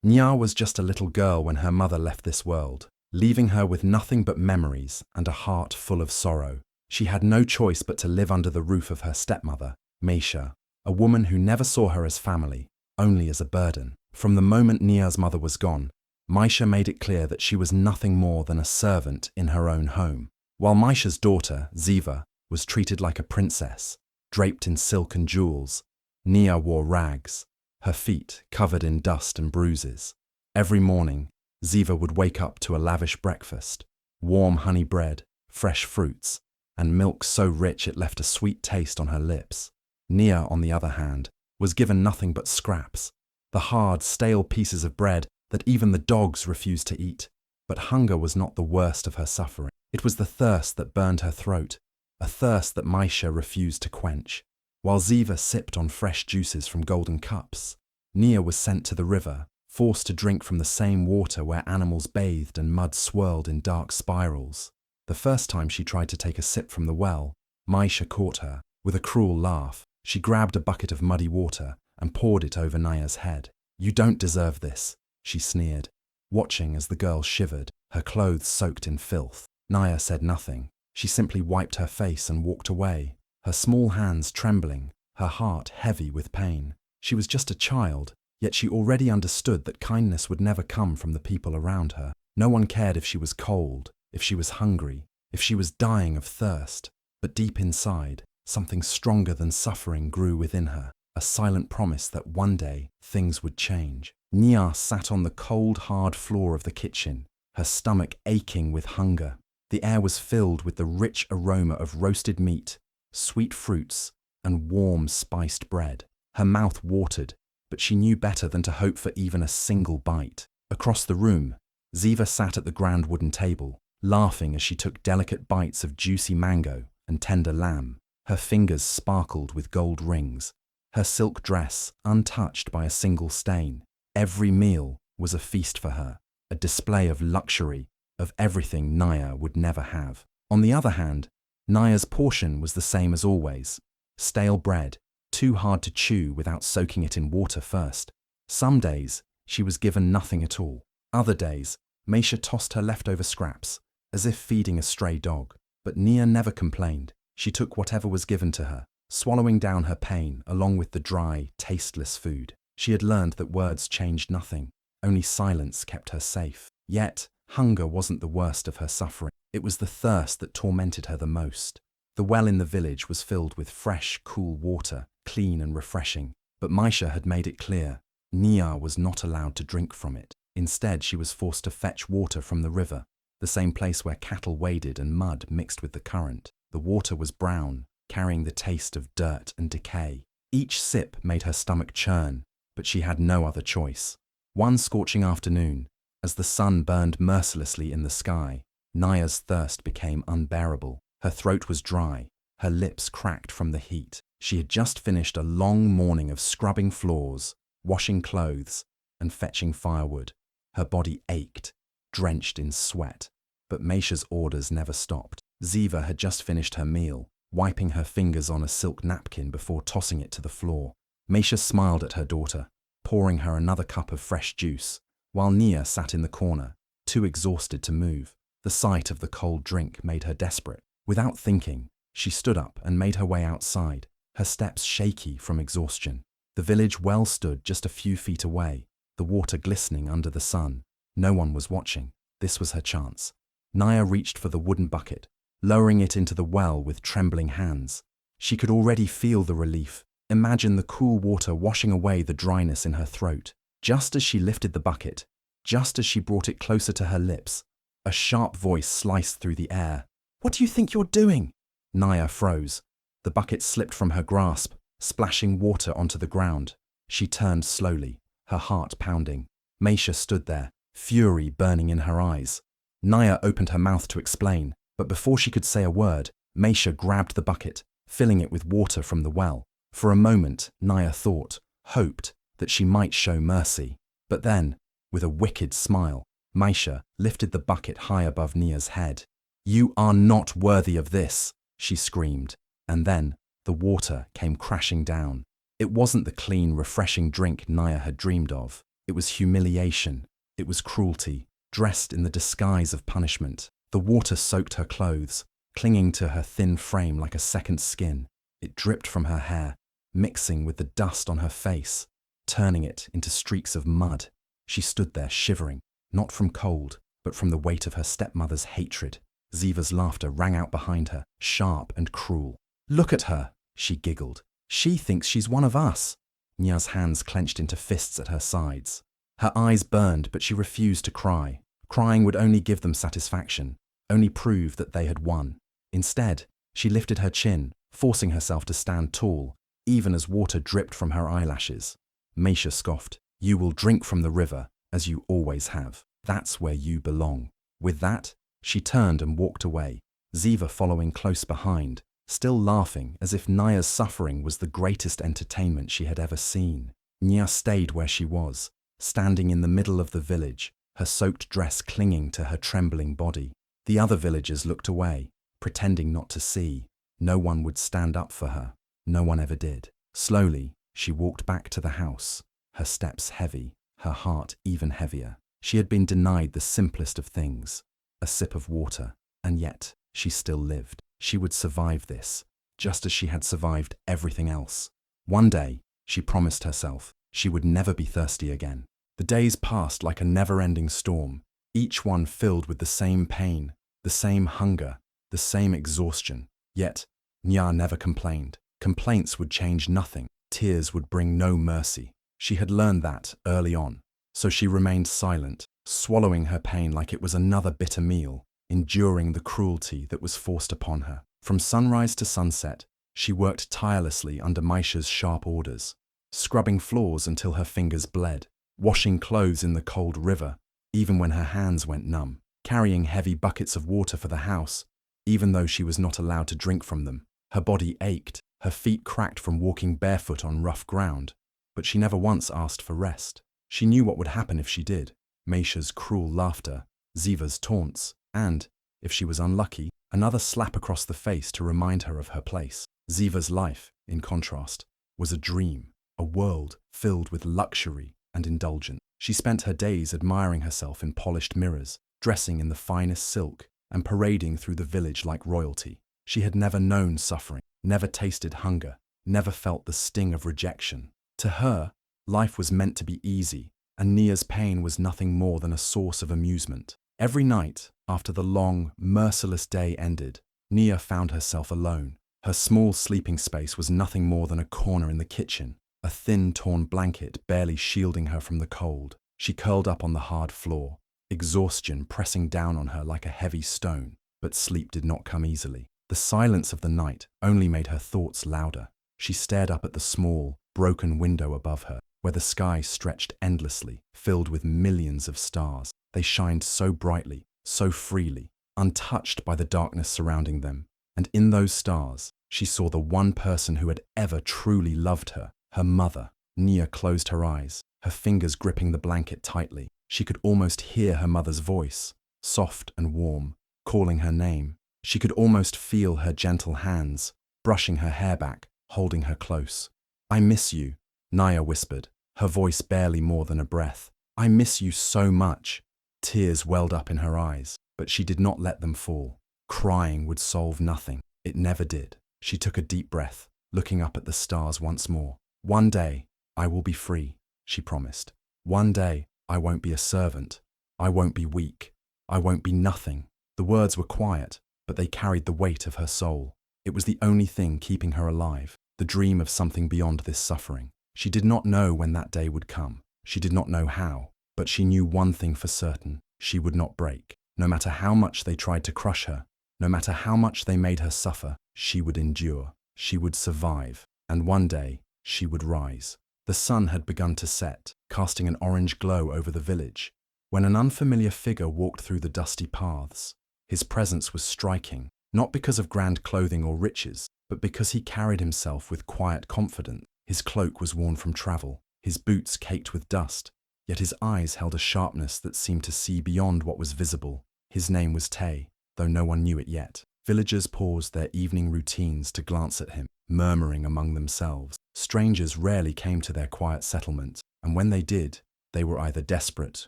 Nyah was just a little girl when her mother left this world, leaving her with nothing but memories and a heart full of sorrow. She had no choice but to live under the roof of her stepmother, Maisha, a woman who never saw her as family, only as a burden. From the moment Nyah's mother was gone, Maisha made it clear that she was nothing more than a servant in her own home. While Maisha's daughter, Ziva, was treated like a princess, draped in silk and jewels, Nyah wore rags, her feet covered in dust and bruises. Every morning, Ziva would wake up to a lavish breakfast, warm honey bread, fresh fruits, and milk so rich it left a sweet taste on her lips. Nyah, on the other hand, was given nothing but scraps, the hard, stale pieces of bread that even the dogs refused to eat. But hunger was not the worst of her suffering. It was the thirst that burned her throat, a thirst that Maisha refused to quench. While Ziva sipped on fresh juices from golden cups, Nyah was sent to the river, forced to drink from the same water where animals bathed and mud swirled in dark spirals. The first time she tried to take a sip from the well, Maisha caught her. With a cruel laugh, she grabbed a bucket of muddy water and poured it over Nyah's head. "You don't deserve this," she sneered, watching as the girl shivered, her clothes soaked in filth. Nyah said nothing. She simply wiped her face and walked away, her small hands trembling, her heart heavy with pain. She was just a child, yet she already understood that kindness would never come from the people around her. No one cared if she was cold, if she was hungry, if she was dying of thirst. But deep inside, something stronger than suffering grew within her, a silent promise that one day things would change. Nyah sat on the cold, hard floor of the kitchen, her stomach aching with hunger. The air was filled with the rich aroma of roasted meat, sweet fruits, and warm, spiced bread. Her mouth watered, but she knew better than to hope for even a single bite. Across the room, Ziva sat at the grand wooden table, laughing as she took delicate bites of juicy mango and tender lamb. Her fingers sparkled with gold rings, her silk dress untouched by a single stain. Every meal was a feast for her, a display of luxury, of everything Nyah would never have. On the other hand, Nyah's portion was the same as always: stale bread, too hard to chew without soaking it in water first. Some days, she was given nothing at all. Other days, Maisha tossed her leftover scraps, as if feeding a stray dog. But Nyah never complained. She took whatever was given to her, swallowing down her pain along with the dry, tasteless food. She had learned that words changed nothing. Only silence kept her safe. Yet, hunger wasn't the worst of her suffering. It was the thirst that tormented her the most. The well in the village was filled with fresh, cool water, clean and refreshing. But Maisha had made it clear, Nyah was not allowed to drink from it. Instead, she was forced to fetch water from the river, the same place where cattle waded and mud mixed with the current. The water was brown, carrying the taste of dirt and decay. Each sip made her stomach churn, but she had no other choice. One scorching afternoon, as the sun burned mercilessly in the sky, Nyah's thirst became unbearable. Her throat was dry, her lips cracked from the heat. She had just finished a long morning of scrubbing floors, washing clothes, and fetching firewood. Her body ached, drenched in sweat. But Maisha's orders never stopped. Ziva had just finished her meal, wiping her fingers on a silk napkin before tossing it to the floor. Maisha smiled at her daughter, pouring her another cup of fresh juice, while Nyah sat in the corner, too exhausted to move. The sight of the cold drink made her desperate. Without thinking, she stood up and made her way outside, her steps shaky from exhaustion. The village well stood just a few feet away, the water glistening under the sun. No one was watching. This was her chance. Nyah reached for the wooden bucket, lowering it into the well with trembling hands. She could already feel the relief. Imagine the cool water washing away the dryness in her throat. Just as she lifted the bucket, just as she brought it closer to her lips, a sharp voice sliced through the air. "What do you think you're doing?" Nyah froze. The bucket slipped from her grasp, splashing water onto the ground. She turned slowly, her heart pounding. Maisha stood there, fury burning in her eyes. Nyah opened her mouth to explain, but before she could say a word, Maisha grabbed the bucket, filling it with water from the well. For a moment, Nyah thought, hoped, that she might show mercy. But then, with a wicked smile, Maisha lifted the bucket high above Nyah's head. "You are not worthy of this," she screamed. And then, the water came crashing down. It wasn't the clean, refreshing drink Nyah had dreamed of. It was humiliation. It was cruelty, dressed in the disguise of punishment. The water soaked her clothes, clinging to her thin frame like a second skin. It dripped from her hair, mixing with the dust on her face, turning it into streaks of mud. She stood there shivering, not from cold, but from the weight of her stepmother's hatred. Ziva's laughter rang out behind her, sharp and cruel. "Look at her," she giggled. "She thinks she's one of us." Nyah's hands clenched into fists at her sides. Her eyes burned, but she refused to cry. Crying would only give them satisfaction, only prove that they had won. Instead, she lifted her chin, forcing herself to stand tall, even as water dripped from her eyelashes. Meisha scoffed. "You will drink from the river, as you always have. That's where you belong." With that, she turned and walked away, Ziva following close behind, still laughing as if Nyah's suffering was the greatest entertainment she had ever seen. Nyah stayed where she was, standing in the middle of the village, her soaked dress clinging to her trembling body. The other villagers looked away, pretending not to see. No one would stand up for her. No one ever did. Slowly, she walked back to the house, her steps heavy, her heart even heavier. She had been denied the simplest of things, a sip of water, and yet she still lived. She would survive this, just as she had survived everything else. One day, she promised herself, she would never be thirsty again. The days passed like a never-ending storm, each one filled with the same pain, the same hunger, the same exhaustion. Yet, Nyah never complained. Complaints would change nothing. Tears would bring no mercy. She had learned that early on, so she remained silent, swallowing her pain like it was another bitter meal, enduring the cruelty that was forced upon her. From sunrise to sunset, she worked tirelessly under Meisha's sharp orders, scrubbing floors until her fingers bled, washing clothes in the cold river, even when her hands went numb, carrying heavy buckets of water for the house, even though she was not allowed to drink from them. Her body ached, her feet cracked from walking barefoot on rough ground, but she never once asked for rest. She knew what would happen if she did. Meisha's cruel laughter, Ziva's taunts, and, if she was unlucky, another slap across the face to remind her of her place. Ziva's life, in contrast, was a dream, a world filled with luxury and indulgence. She spent her days admiring herself in polished mirrors, dressing in the finest silk, and parading through the village like royalty. She had never known suffering, never tasted hunger, never felt the sting of rejection. To her, life was meant to be easy, and Nyah's pain was nothing more than a source of amusement. Every night, after the long, merciless day ended, Nyah found herself alone. Her small sleeping space was nothing more than a corner in the kitchen, a thin, torn blanket barely shielding her from the cold. She curled up on the hard floor, exhaustion pressing down on her like a heavy stone, but sleep did not come easily. The silence of the night only made her thoughts louder. She stared up at the small, broken window above her, where the sky stretched endlessly, filled with millions of stars. They shined so brightly, so freely, untouched by the darkness surrounding them. And in those stars, she saw the one person who had ever truly loved her, her mother. Nyah closed her eyes, her fingers gripping the blanket tightly. She could almost hear her mother's voice, soft and warm, calling her name. She could almost feel her gentle hands, brushing her hair back, holding her close. "I miss you," Nyah whispered, her voice barely more than a breath. "I miss you so much." Tears welled up in her eyes, but she did not let them fall. Crying would solve nothing. It never did. She took a deep breath, looking up at the stars once more. "One day, I will be free," she promised. "One day, I won't be a servant. I won't be weak. I won't be nothing." The words were quiet, but they carried the weight of her soul. It was the only thing keeping her alive, the dream of something beyond this suffering. She did not know when that day would come. She did not know how, but she knew one thing for certain: she would not break. No matter how much they tried to crush her, no matter how much they made her suffer, she would endure. She would survive, and one day, she would rise. The sun had begun to set, casting an orange glow over the village, when an unfamiliar figure walked through the dusty paths. His presence was striking, not because of grand clothing or riches, but because he carried himself with quiet confidence. His cloak was worn from travel, his boots caked with dust, yet his eyes held a sharpness that seemed to see beyond what was visible. His name was Tay, though no one knew it yet. Villagers paused their evening routines to glance at him, murmuring among themselves. Strangers rarely came to their quiet settlement, and when they did, They were either desperate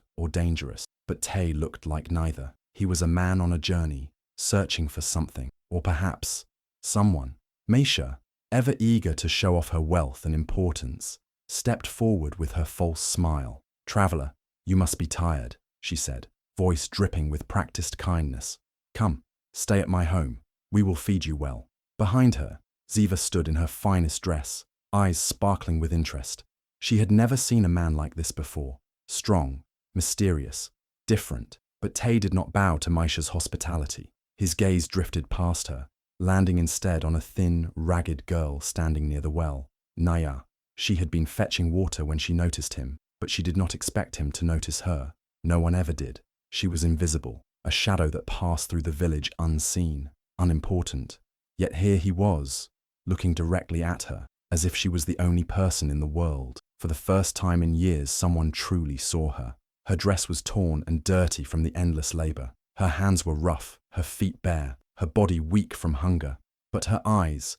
or dangerous, but Tay looked like neither. He was a man on a journey, searching for something, or perhaps someone. Meisha, ever eager to show off her wealth and importance, stepped forward with her false smile. "Traveler, you must be tired," she said, voice dripping with practiced kindness. "Come, stay at my home. We will feed you well." Behind her, Ziva stood in her finest dress, eyes sparkling with interest. She had never seen a man like this before. Strong, mysterious, different. But Tay did not bow to Meisha's hospitality. His gaze drifted past her, landing instead on a thin, ragged girl standing near the well. Nyah. She had been fetching water when she noticed him, but she did not expect him to notice her. No one ever did. She was invisible, a shadow that passed through the village unseen, unimportant. Yet here he was, looking directly at her, as if she was the only person in the world. For the first time in years, someone truly saw her. Her dress was torn and dirty from the endless labor. Her hands were rough, her feet bare, her body weak from hunger. But her eyes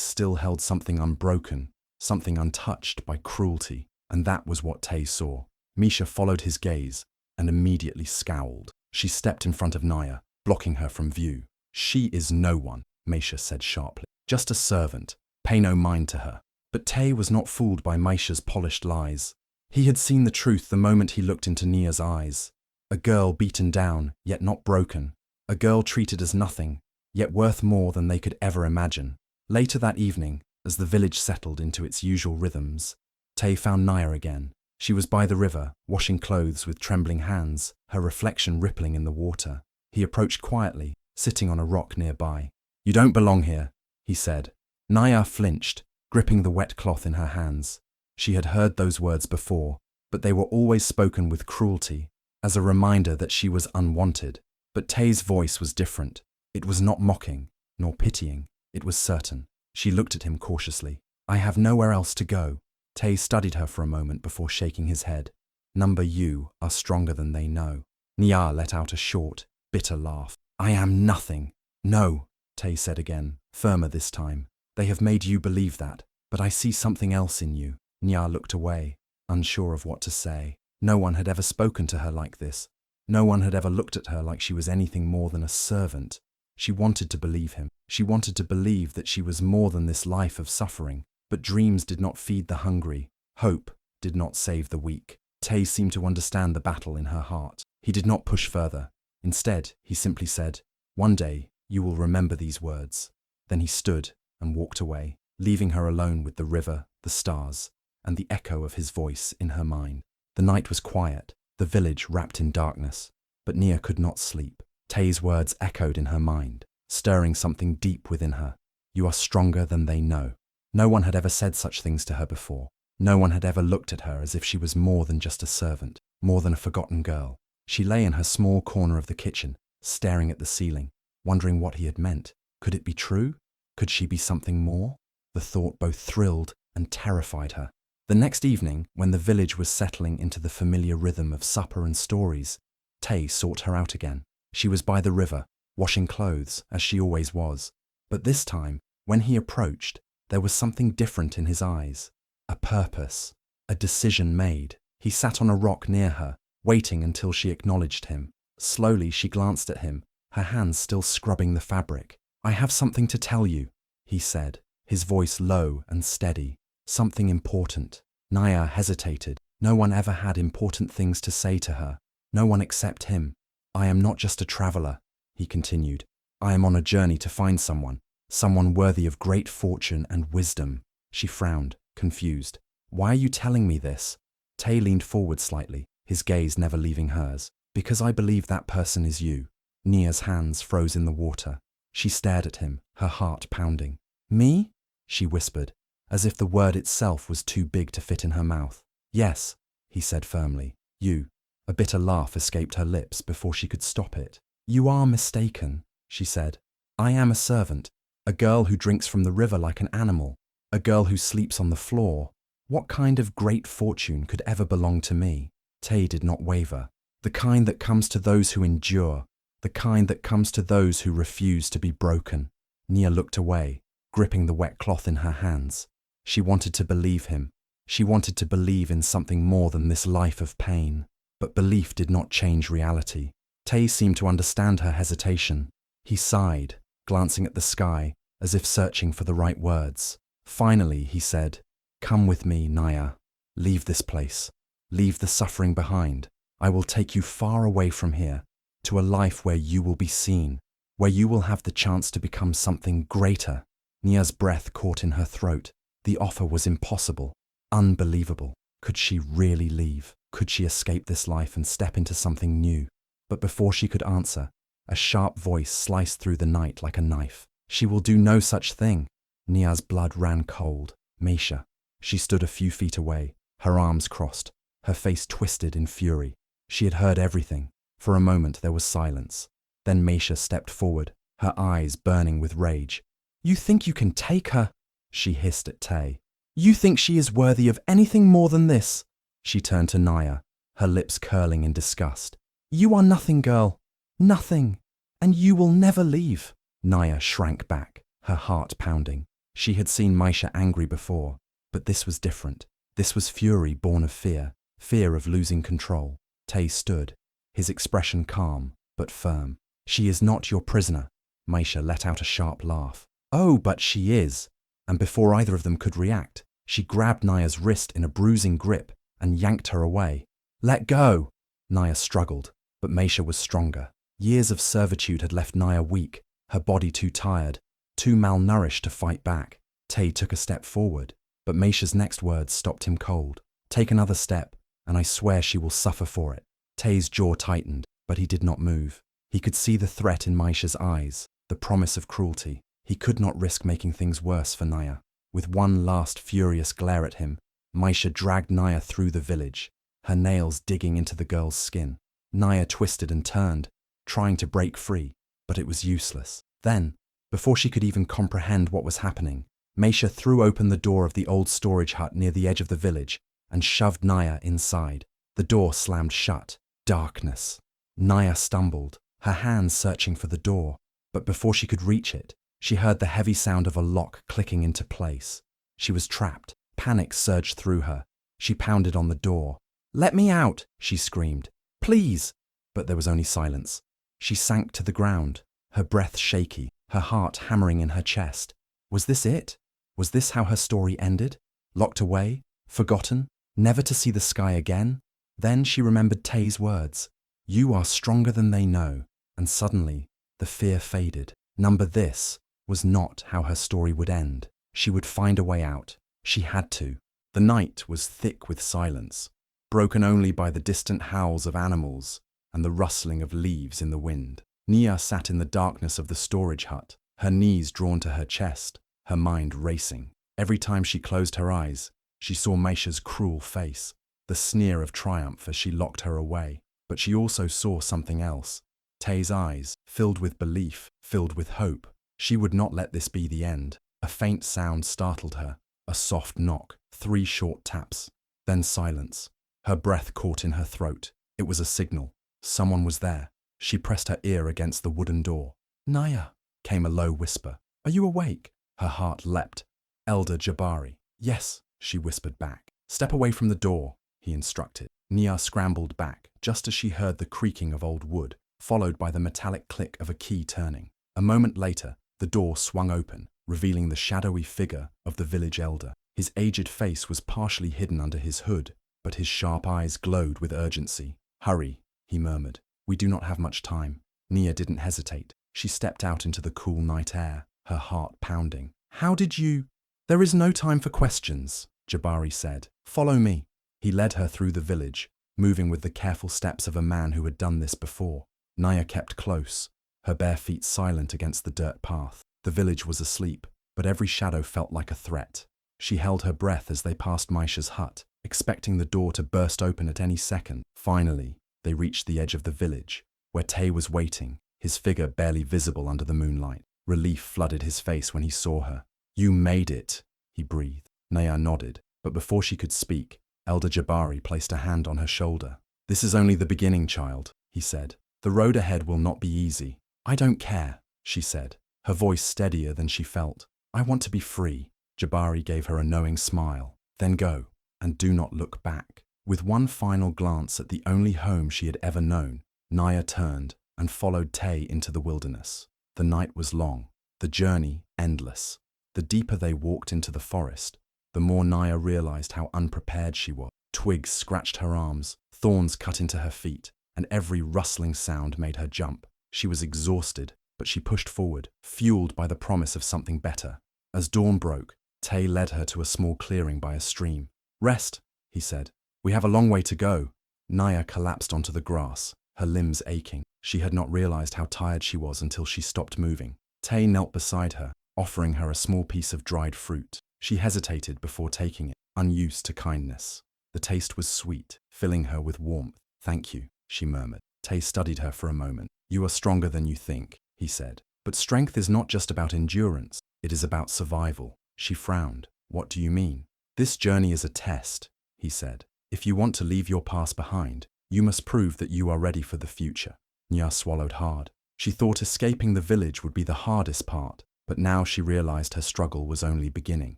still held something unbroken, something untouched by cruelty. And that was what Tay saw. Meisha followed his gaze and immediately scowled. She stepped in front of Nyah, blocking her from view. "She is no one," Meisha said sharply. "Just a servant. Pay no mind to her." But Tay was not fooled by Meisha's polished lies. He had seen the truth the moment he looked into Nyah's eyes. A girl beaten down, yet not broken. A girl treated as nothing, yet worth more than they could ever imagine. Later that evening, as the village settled into its usual rhythms, Tay found Nyah again. She was by the river, washing clothes with trembling hands, her reflection rippling in the water. He approached quietly, sitting on a rock nearby. "You don't belong here," he said. Nyah flinched, gripping the wet cloth in her hands. She had heard those words before, but they were always spoken with cruelty, as a reminder that she was unwanted. But Tay's voice was different. It was not mocking, nor pitying. It was certain. She looked at him cautiously. "I have nowhere else to go." Tay studied her for a moment before shaking his head. "You are stronger than they know." Nyah let out a short, bitter laugh. "I am nothing." "No," Tay said again, firmer this time. "They have made you believe that, but I see something else in you." Nyah looked away, unsure of what to say. No one had ever spoken to her like this. No one had ever looked at her like she was anything more than a servant. She wanted to believe him. She wanted to believe that she was more than this life of suffering. But dreams did not feed the hungry. Hope did not save the weak. Tay seemed to understand the battle in her heart. He did not push further. Instead, he simply said, "One day, you will remember these words." Then he stood and walked away, leaving her alone with the river, the stars, and the echo of his voice in her mind. The night was quiet, the village wrapped in darkness, but Nyah could not sleep. Tay's words echoed in her mind, stirring something deep within her. "You are stronger than they know." No one had ever said such things to her before. No one had ever looked at her as if she was more than just a servant, more than a forgotten girl. She lay in her small corner of the kitchen, staring at the ceiling, wondering what he had meant. Could it be true? Could she be something more? The thought both thrilled and terrified her. The next evening, when the village was settling into the familiar rhythm of supper and stories, Tay sought her out again. She was by the river, washing clothes, as she always was. But this time, when he approached, there was something different in his eyes. A purpose, a decision made. He sat on a rock near her, waiting until she acknowledged him. Slowly she glanced at him, her hands still scrubbing the fabric. "I have something to tell you," he said, his voice low and steady. "Something important." Nyah hesitated. No one ever had important things to say to her. No one except him. "I am not just a traveler," he continued. "I am on a journey to find someone worthy of great fortune and wisdom." She frowned, confused. "Why are you telling me this?" Tay leaned forward slightly, his gaze never leaving hers. "Because I believe that person is you." Nyah's hands froze in the water. She stared at him, her heart pounding. "Me?" she whispered, as if the word itself was too big to fit in her mouth. "Yes," he said firmly. "You." A bitter laugh escaped her lips before she could stop it. "You are mistaken," she said. "I am a servant, a girl who drinks from the river like an animal, a girl who sleeps on the floor. What kind of great fortune could ever belong to me?" Tay did not waver. "The kind that comes to those who endure, the kind that comes to those who refuse to be broken." Nyah looked away, gripping the wet cloth in her hands. She wanted to believe him, She wanted to believe in something more than this life of pain. But belief did not change reality. Tay seemed to understand her hesitation. He sighed, glancing at the sky, as if searching for the right words. Finally, he said, "Come with me, Nyah. Leave this place. Leave the suffering behind. I will take you far away from here, to a life where you will be seen, where you will have the chance to become something greater." Nyah's breath caught in her throat. The offer was impossible, unbelievable. Could she really leave? Could she escape this life and step into something new? But before she could answer, a sharp voice sliced through the night like a knife. "She will do no such thing." Nyah's blood ran cold. Meisha. She stood a few feet away, her arms crossed, her face twisted in fury. She had heard everything. For a moment there was silence. Then Meisha stepped forward, her eyes burning with rage. "You think you can take her?" she hissed at Tay. "You think she is worthy of anything more than this?" She turned to Nyah, her lips curling in disgust. "You are nothing, girl. Nothing. And you will never leave." Nyah shrank back, her heart pounding. She had seen Meisha angry before, but this was different. This was fury born of fear, fear of losing control. Tay stood, his expression calm, but firm. "She is not your prisoner." Meisha let out a sharp laugh. "Oh, but she is." And before either of them could react, she grabbed Nyah's wrist in a bruising grip and yanked her away. "Let go!" Nyah struggled, but Meisha was stronger. Years of servitude had left Nyah weak, her body too tired, too malnourished to fight back. Tay took a step forward, but Meisha's next words stopped him cold. "Take another step, and I swear she will suffer for it." Tay's jaw tightened, but he did not move. He could see the threat in Meisha's eyes, the promise of cruelty. He could not risk making things worse for Nyah. With one last furious glare at him, Meisha dragged Nyah through the village, her nails digging into the girl's skin. Nyah twisted and turned, trying to break free, but it was useless. Then, before she could even comprehend what was happening, Meisha threw open the door of the old storage hut near the edge of the village and shoved Nyah inside. The door slammed shut. Darkness. Nyah stumbled, her hands searching for the door, but before she could reach it, she heard the heavy sound of a lock clicking into place. She was trapped. Panic surged through her. She pounded on the door. "Let me out," she screamed. "Please." But there was only silence. She sank to the ground, her breath shaky, her heart hammering in her chest. Was this it? Was this how her story ended? Locked away? Forgotten? Never to see the sky again? Then she remembered Tay's words. "You are stronger than they know." And suddenly, the fear faded. This was not how her story would end. She would find a way out. She had to. The night was thick with silence, broken only by the distant howls of animals and the rustling of leaves in the wind. Nyah sat in the darkness of the storage hut, her knees drawn to her chest, her mind racing. Every time she closed her eyes, she saw Meisha's cruel face, the sneer of triumph as she locked her away. But she also saw something else. Tay's eyes, filled with belief, filled with hope. She would not let this be the end. A faint sound startled her, a soft knock, 3 short taps, then silence. Her breath caught in her throat. It was a signal. Someone was there. She pressed her ear against the wooden door. "Nyah," came a low whisper. "Are you awake?" Her heart leapt. "Elder Jabari." "Yes," she whispered back. "Step away from the door," he instructed. Nyah scrambled back, just as she heard the creaking of old wood, followed by the metallic click of a key turning. A moment later, the door swung open, revealing the shadowy figure of the village elder. His aged face was partially hidden under his hood, but his sharp eyes glowed with urgency. "Hurry," he murmured. "We do not have much time." Nyah didn't hesitate. She stepped out into the cool night air, her heart pounding. "How did you—" "There is no time for questions," Jabari said. "Follow me." He led her through the village, moving with the careful steps of a man who had done this before. Nyah kept close, her bare feet silent against the dirt path. The village was asleep, but every shadow felt like a threat. She held her breath as they passed Meisha's hut, expecting the door to burst open at any second. Finally, they reached the edge of the village, where Tay was waiting, his figure barely visible under the moonlight. Relief flooded his face when he saw her. "You made it," he breathed. Nyah nodded, but before she could speak, Elder Jabari placed a hand on her shoulder. "This is only the beginning, child," he said. "The road ahead will not be easy." "I don't care," she said, her voice steadier than she felt. "I want to be free." Jabari gave her a knowing smile. "Then go." and do not look back. With one final glance at the only home she had ever known, Nyah turned and followed Tay into the wilderness. The night was long, the journey endless. The deeper they walked into the forest, the more Nyah realized how unprepared she was. Twigs scratched her arms, thorns cut into her feet, and every rustling sound made her jump. She was exhausted, but she pushed forward, fueled by the promise of something better. As dawn broke, Tay led her to a small clearing by a stream. "Rest," he said. "We have a long way to go." Nyah collapsed onto the grass, her limbs aching. She had not realized how tired she was until she stopped moving. Tay knelt beside her, offering her a small piece of dried fruit. She hesitated before taking it, unused to kindness. The taste was sweet, filling her with warmth. "Thank you," she murmured. Tay studied her for a moment. "You are stronger than you think," he said. "But strength is not just about endurance, it is about survival." She frowned. "What do you mean?" "This journey is a test," he said. "If you want to leave your past behind, you must prove that you are ready for the future." Nyah swallowed hard. She thought escaping the village would be the hardest part, but now she realized her struggle was only beginning.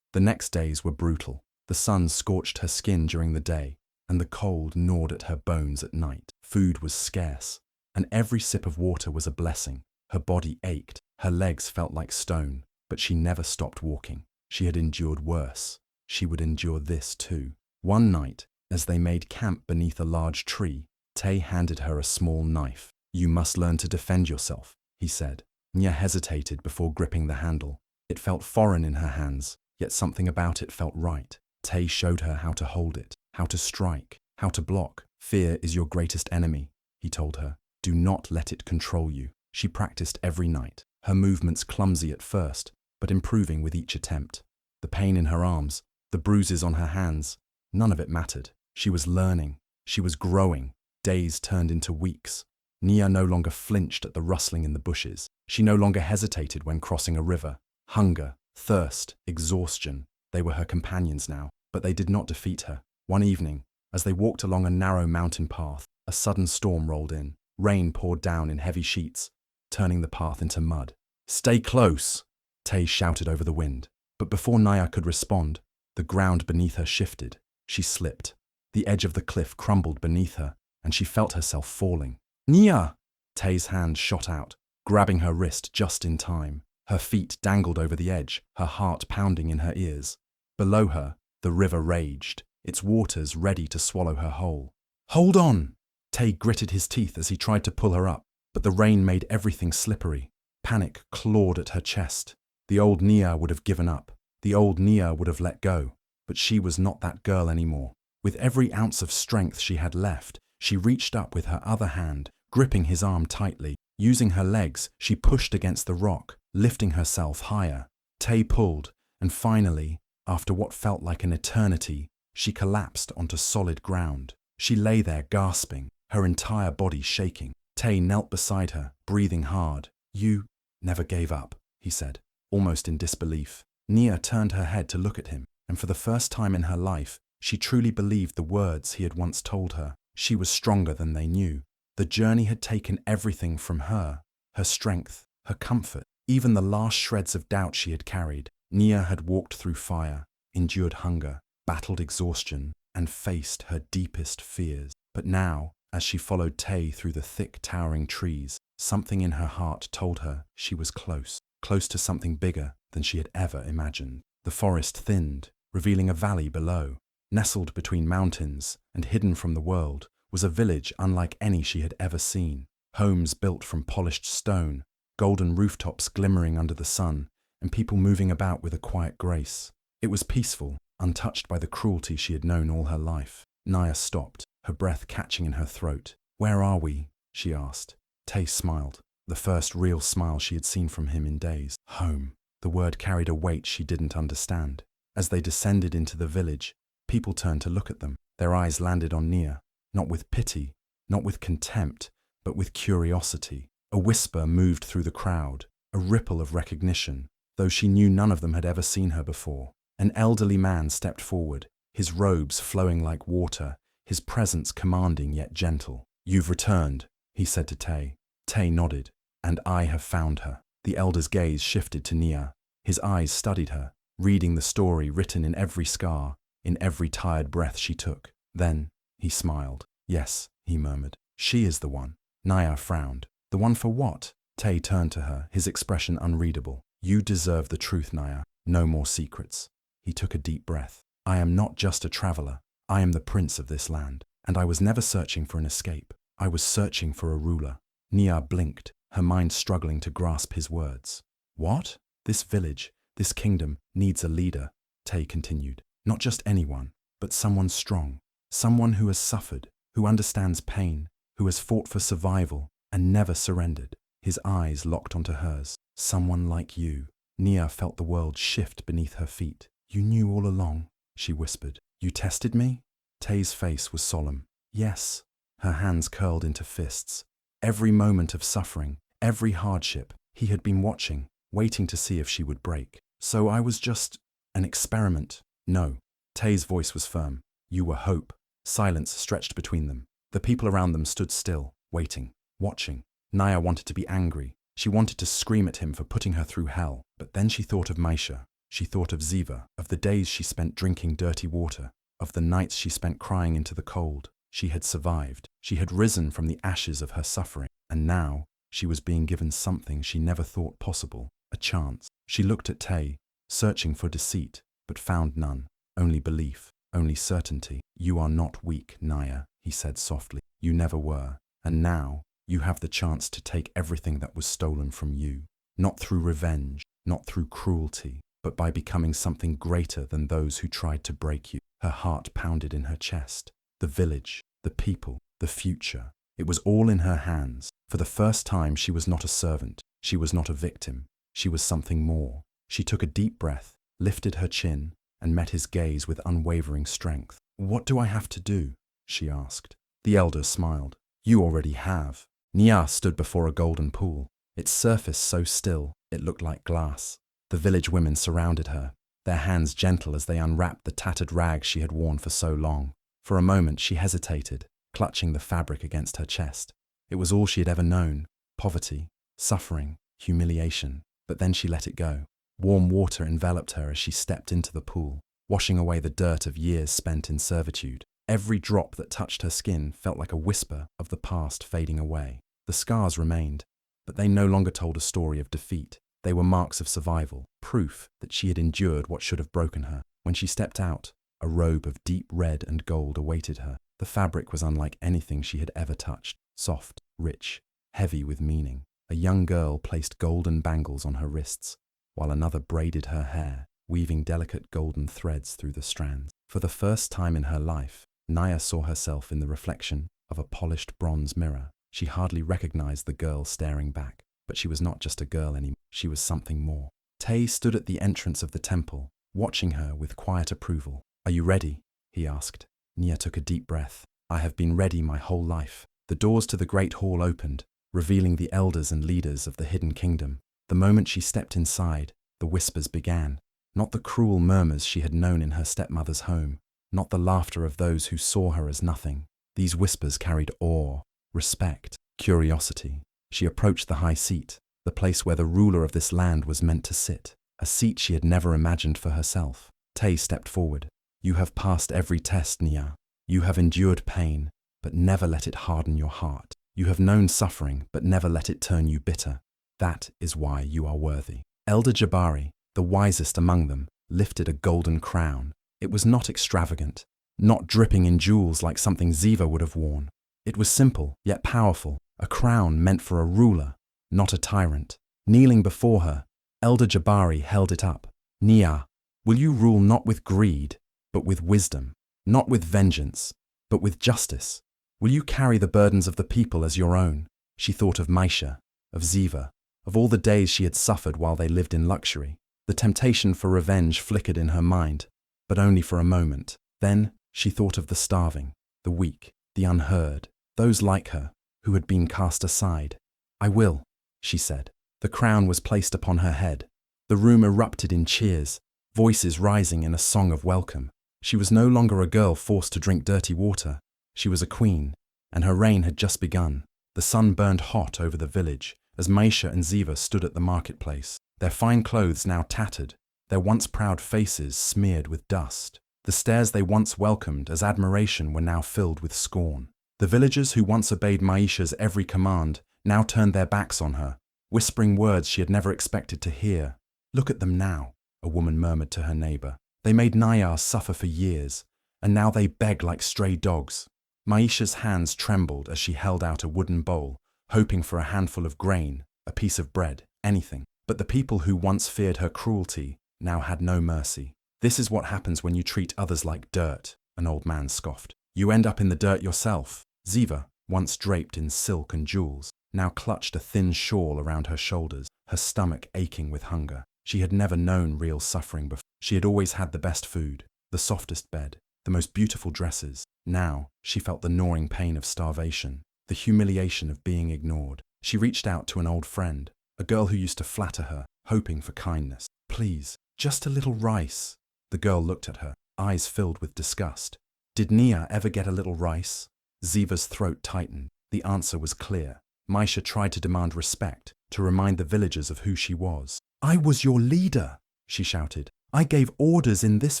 The next days were brutal. The sun scorched her skin during the day, and the cold gnawed at her bones at night. Food was scarce, and every sip of water was a blessing. Her body ached, her legs felt like stone, but she never stopped walking. She had endured worse. She would endure this too. One night, as they made camp beneath a large tree, Tay handed her a small knife. "You must learn to defend yourself," he said. Nyah hesitated before gripping the handle. It felt foreign in her hands, yet something about it felt right. Tay showed her how to hold it, how to strike, how to block. "Fear is your greatest enemy," he told her. "Do not let it control you." She practiced every night, her movements clumsy at first, but improving with each attempt. The pain in her arms, the bruises on her hands, none of it mattered. She was learning. She was growing. Days turned into weeks. Nyah no longer flinched at the rustling in the bushes. She no longer hesitated when crossing a river. Hunger, thirst, exhaustion, they were her companions now, but they did not defeat her. One evening, as they walked along a narrow mountain path, a sudden storm rolled in. Rain poured down in heavy sheets, turning the path into mud. "Stay close," Tay shouted over the wind. But before Nyah could respond, the ground beneath her shifted. She slipped. The edge of the cliff crumbled beneath her, and she felt herself falling. "Nyah!" Tay's hand shot out, grabbing her wrist just in time. Her feet dangled over the edge, her heart pounding in her ears. Below her, the river raged, its waters ready to swallow her whole. "Hold on!" Tay gritted his teeth as he tried to pull her up, but the rain made everything slippery. Panic clawed at her chest. The old Nyah would have given up. The old Nyah would have let go. But she was not that girl anymore. With every ounce of strength she had left, she reached up with her other hand, gripping his arm tightly. Using her legs, she pushed against the rock, lifting herself higher. Tay pulled, and finally, after what felt like an eternity, she collapsed onto solid ground. She lay there gasping, her entire body shaking. Tay knelt beside her, breathing hard. "You never gave up," he said, almost in disbelief. Nyah turned her head to look at him, and for the first time in her life, she truly believed the words he had once told her. She was stronger than they knew. The journey had taken everything from her strength, her comfort, even the last shreds of doubt she had carried. Nyah had walked through fire, endured hunger, battled exhaustion, and faced her deepest fears. But now, as she followed Tay through the thick, towering trees, something in her heart told her she was close to something bigger than she had ever imagined. The forest thinned, revealing a valley below. Nestled between mountains and hidden from the world was a village unlike any she had ever seen. Homes built from polished stone, golden rooftops glimmering under the sun, and people moving about with a quiet grace. It was peaceful, untouched by the cruelty she had known all her life. Nyah stopped, her breath catching in her throat. "Where are we?" she asked. Tay smiled, the first real smile she had seen from him in days. Home. The word carried a weight she didn't understand. As they descended into the village, people turned to look at them. Their eyes landed on Nyah, not with pity, not with contempt, but with curiosity. A whisper moved through the crowd, a ripple of recognition, though she knew none of them had ever seen her before. An elderly man stepped forward, his robes flowing like water, his presence commanding yet gentle. "You've returned," he said to Tay. Tay nodded. "And I have found her." The elder's gaze shifted to Nyah. His eyes studied her, reading the story written in every scar, in every tired breath she took. Then, he smiled. Yes, he murmured. She is the one. Nyah frowned. The one for what? Tay turned to her, his expression unreadable. You deserve the truth, Nyah. No more secrets. He took a deep breath. I am not just a traveler. I am the prince of this land. And I was never searching for an escape. I was searching for a ruler. Nyah blinked, her mind struggling to grasp his words. What? This village, this kingdom, needs a leader, Tay continued. Not just anyone, but someone strong. Someone who has suffered, who understands pain, who has fought for survival and never surrendered. His eyes locked onto hers. Someone like you. Nyah felt the world shift beneath her feet. You knew all along, she whispered. You tested me? Tay's face was solemn. Yes. Her hands curled into fists. Every moment of suffering, every hardship, he had been watching, waiting to see if she would break. So I was just an experiment. No. Tay's voice was firm. You were hope. Silence stretched between them. The people around them stood still, waiting, watching. Nyah wanted to be angry. She wanted to scream at him for putting her through hell. But then she thought of Maisha. She thought of Ziva, of the days she spent drinking dirty water, of the nights she spent crying into the cold. She had survived. She had risen from the ashes of her suffering. And now, she was being given something she never thought possible, a chance. She looked at Tay, searching for deceit, but found none. Only belief, only certainty. You are not weak, Nyah, he said softly. You never were. And now, you have the chance to take everything that was stolen from you. Not through revenge, not through cruelty, but by becoming something greater than those who tried to break you. Her heart pounded in her chest. The village, the people, the future. It was all in her hands. For the first time, she was not a servant. She was not a victim. She was something more. She took a deep breath, lifted her chin, and met his gaze with unwavering strength. What do I have to do? She asked. The elder smiled. You already have. Nyah stood before a golden pool, its surface so still it looked like glass. The village women surrounded her, their hands gentle as they unwrapped the tattered rags she had worn for so long. For a moment she hesitated, clutching the fabric against her chest. It was all she had ever known: poverty, suffering, humiliation. But then she let it go. Warm water enveloped her as she stepped into the pool, washing away the dirt of years spent in servitude. Every drop that touched her skin felt like a whisper of the past fading away. The scars remained, but they no longer told a story of defeat. They were marks of survival, proof that she had endured what should have broken her. When she stepped out, a robe of deep red and gold awaited her. The fabric was unlike anything she had ever touched, soft, rich, heavy with meaning. A young girl placed golden bangles on her wrists, while another braided her hair, weaving delicate golden threads through the strands. For the first time in her life, Nyah saw herself in the reflection of a polished bronze mirror. She hardly recognized the girl staring back, but she was not just a girl anymore. She was something more. Tay stood at the entrance of the temple, watching her with quiet approval. Are you ready? He asked. Nyah took a deep breath. I have been ready my whole life. The doors to the great hall opened, revealing the elders and leaders of the hidden kingdom. The moment she stepped inside, the whispers began. Not the cruel murmurs she had known in her stepmother's home, not the laughter of those who saw her as nothing. These whispers carried awe, respect, curiosity. She approached the high seat, the place where the ruler of this land was meant to sit, a seat she had never imagined for herself. Tay stepped forward. You have passed every test, Nyah. You have endured pain, but never let it harden your heart. You have known suffering, but never let it turn you bitter. That is why you are worthy. Elder Jabari, the wisest among them, lifted a golden crown. It was not extravagant, not dripping in jewels like something Ziva would have worn. It was simple, yet powerful, a crown meant for a ruler, not a tyrant. Kneeling before her, Elder Jabari held it up. Nyah, will you rule not with greed, but with wisdom, not with vengeance, but with justice? Will you carry the burdens of the people as your own? She thought of Maisha, of Ziva, of all the days she had suffered while they lived in luxury. The temptation for revenge flickered in her mind, but only for a moment. Then she thought of the starving, the weak, the unheard, those like her, who had been cast aside. I will, she said. The crown was placed upon her head. The room erupted in cheers, voices rising in a song of welcome. She was no longer a girl forced to drink dirty water. She was a queen, and her reign had just begun. The sun burned hot over the village as Maisha and Ziva stood at the marketplace, their fine clothes now tattered, their once proud faces smeared with dust. The stares they once welcomed as admiration were now filled with scorn. The villagers who once obeyed Maisha's every command now turned their backs on her, whispering words she had never expected to hear. "Look at them now," a woman murmured to her neighbor. "They made Nyah suffer for years, and now they beg like stray dogs." Maisha's hands trembled as she held out a wooden bowl, hoping for a handful of grain, a piece of bread, anything. But the people who once feared her cruelty now had no mercy. "This is what happens when you treat others like dirt," an old man scoffed. "You end up in the dirt yourself." Ziva, once draped in silk and jewels, now clutched a thin shawl around her shoulders, her stomach aching with hunger. She had never known real suffering before. She had always had the best food, the softest bed, the most beautiful dresses. Now, she felt the gnawing pain of starvation, the humiliation of being ignored. She reached out to an old friend, a girl who used to flatter her, hoping for kindness. "Please, just a little rice." The girl looked at her, eyes filled with disgust. "Did Nyah ever get a little rice?" Ziva's throat tightened. The answer was clear. Maisha tried to demand respect, to remind the villagers of who she was. "I was your leader," she shouted. "I gave orders in this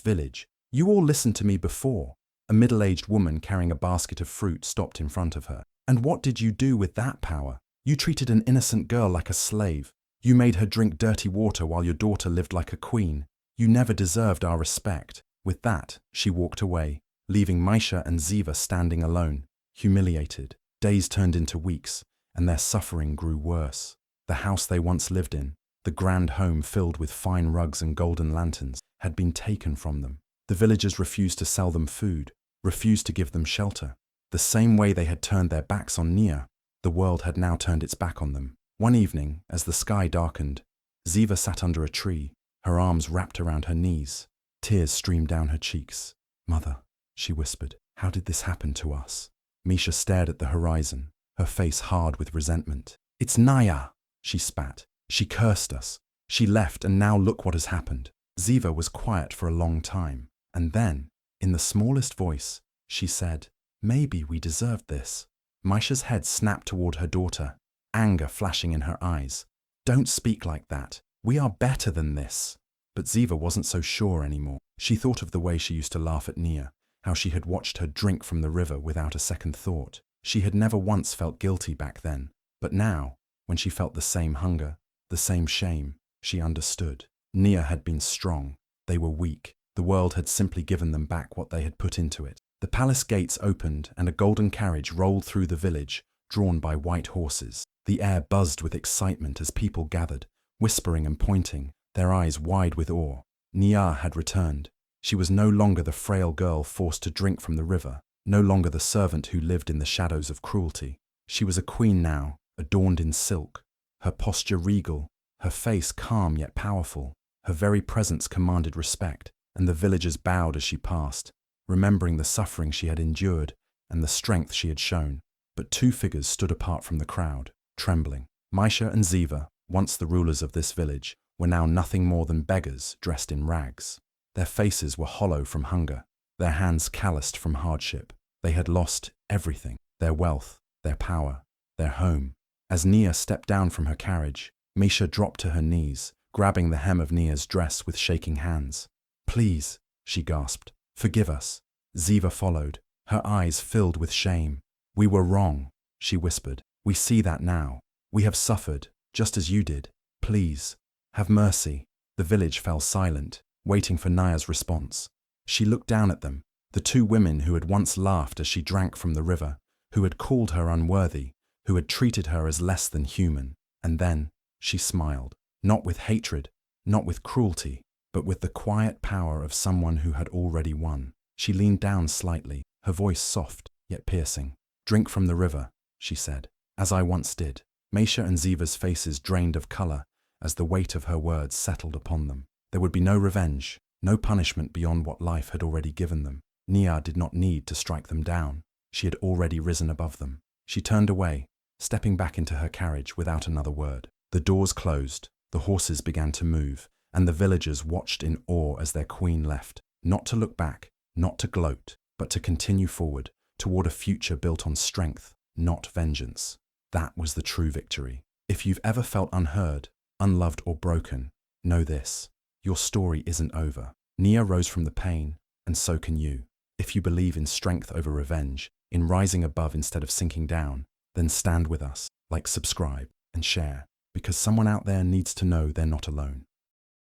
village. You all listened to me before." A middle-aged woman carrying a basket of fruit stopped in front of her. "And what did you do with that power? You treated an innocent girl like a slave. You made her drink dirty water while your daughter lived like a queen. You never deserved our respect." With that, she walked away, leaving Maisha and Ziva standing alone, humiliated. Days turned into weeks, and their suffering grew worse. The house they once lived in, the grand home filled with fine rugs and golden lanterns, had been taken from them. The villagers refused to sell them food, refused to give them shelter. The same way they had turned their backs on Nyah, the world had now turned its back on them. One evening, as the sky darkened, Ziva sat under a tree, her arms wrapped around her knees. Tears streamed down her cheeks. "Mother," she whispered, "how did this happen to us?" Misha stared at the horizon, her face hard with resentment. "It's Nyah," she spat. "She cursed us. She left, and now look what has happened." Ziva was quiet for a long time, and then, in the smallest voice, she said, "Maybe we deserved this." Maisha's head snapped toward her daughter, anger flashing in her eyes. "Don't speak like that. We are better than this." But Ziva wasn't so sure anymore. She thought of the way she used to laugh at Nyah, how she had watched her drink from the river without a second thought. She had never once felt guilty back then, but now, when she felt the same hunger, the same shame, she understood. Nyah had been strong. They were weak. The world had simply given them back what they had put into it. The palace gates opened and a golden carriage rolled through the village, drawn by white horses. The air buzzed with excitement as people gathered, whispering and pointing, their eyes wide with awe. Nyah had returned. She was no longer the frail girl forced to drink from the river, no longer the servant who lived in the shadows of cruelty. She was a queen now, adorned in silk, her posture regal, her face calm yet powerful. Her very presence commanded respect, and the villagers bowed as she passed, remembering the suffering she had endured and the strength she had shown. But two figures stood apart from the crowd, trembling. Maisha and Ziva, once the rulers of this village, were now nothing more than beggars dressed in rags. Their faces were hollow from hunger, their hands calloused from hardship. They had lost everything, their wealth, their power, their home. As Nyah stepped down from her carriage, Misha dropped to her knees, grabbing the hem of Nyah's dress with shaking hands. "Please," she gasped, "forgive us." Ziva followed, her eyes filled with shame. "We were wrong," she whispered. "We see that now. We have suffered, just as you did. Please, have mercy." The village fell silent, waiting for Nyah's response. She looked down at them, the two women who had once laughed as she drank from the river, who had called her unworthy, who had treated her as less than human. And then she smiled, not with hatred, not with cruelty, but with the quiet power of someone who had already won. She leaned down slightly, her voice soft yet piercing. "Drink from the river," she said, "as I once did." Maisha and Ziva's faces drained of color as the weight of her words settled upon them. There would be no revenge, no punishment beyond what life had already given them. Nyah did not need to strike them down. She had already risen above them. She turned away, stepping back into her carriage without another word. The doors closed, the horses began to move, and the villagers watched in awe as their queen left, not to look back, not to gloat, but to continue forward, toward a future built on strength, not vengeance. That was the true victory. If you've ever felt unheard, unloved or broken, know this: your story isn't over. Nyah rose from the pain, and and so can you. If you believe in strength over revenge, in rising above instead of sinking down, then stand with us, like, subscribe, and share, because someone out there needs to know they're not alone.